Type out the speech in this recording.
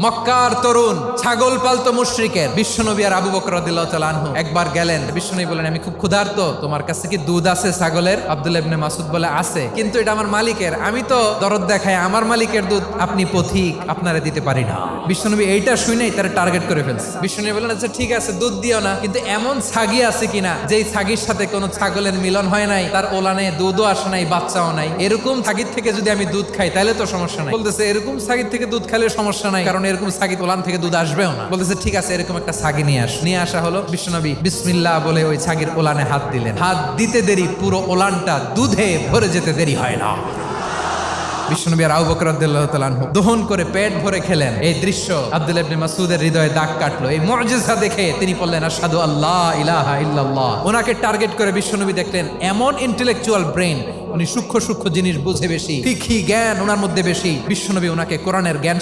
মক্কার তরুণ ছাগল পালতো মুশরিকের বিশ্বনবী আর আবু বকর রাদিয়াল্লাহু তাআলা আনহু একবার গেলেন। বিশ্বনবী বলেন, আমি খুব ক্ষুধার্ত, তোমার কাছে কি দুধ আছে ছাগলের? আব্দুল্লাহ ইবনে মাসউদ বলে, আছে, কিন্তু এটা আমার মালিকের, আমি তো দরদ দেখাই আমার মালিকের দুধ আপনি পথিক, আপনারে দিতে পারি না। বিশ্বনবী এইটা শুনেই তারা টার্গেট করে ফেলছে। বিশ্বনবী বলেন, আচ্ছা ঠিক আছে, দুধ দিও না, কিন্তু এমন ছাগি আছে কিনা যেই ছাগির সাথে কোনো ছাগলের মিলন হয় নাই, তার ওলানে দুধও আসে নাই, বাচ্চাও নাই, এরকম ছাগির থেকে যদি আমি দুধ খাই তাহলে তো সমস্যা নাই। বলতেছে, এরকম ছাগির থেকে দুধ খাইলে সমস্যা নাই, কারণ এরকম ছাগি ওলান থেকে দুধ আসবেও না। বলতেছে, ঠিক আছে, এরকম একটা ছাগি নিয়ে আসা হলো। বিশ্বনবী বিসমিল্লাহ বলে ওই ছাগির ওলানে হাত দিলেন। হাত দিতে দেরি পুরো ওলানটা দুধে ভরে যেতে দেরি হয় না। বিশ্বনবী আর আবু বকর রাদিয়াল্লাহু তাআলা আনহু দহন করে পেট ভরে খেলেন। এই দৃশ্য আব্দুল্লাহ ইবনে মাসউদের হৃদয়ে দাগ কাটলো। এই মুজিজা দেখে তিনি বললেন, আশহাদু আল্লা ইলাহা ইল্লাল্লাহ। ওনাকে টার্গেট করে বিশ্বনবী দেখলেন এমন ইন্টেলেকচুয়াল ব্রেন, উনি সূক্ষ্ম সূক্ষ্ম জিনিস বুঝে বেশি, ফিকহি জ্ঞান ওনার মধ্যে বেশি। বিশ্বনবী ওনাকে কোরআনের জ্ঞান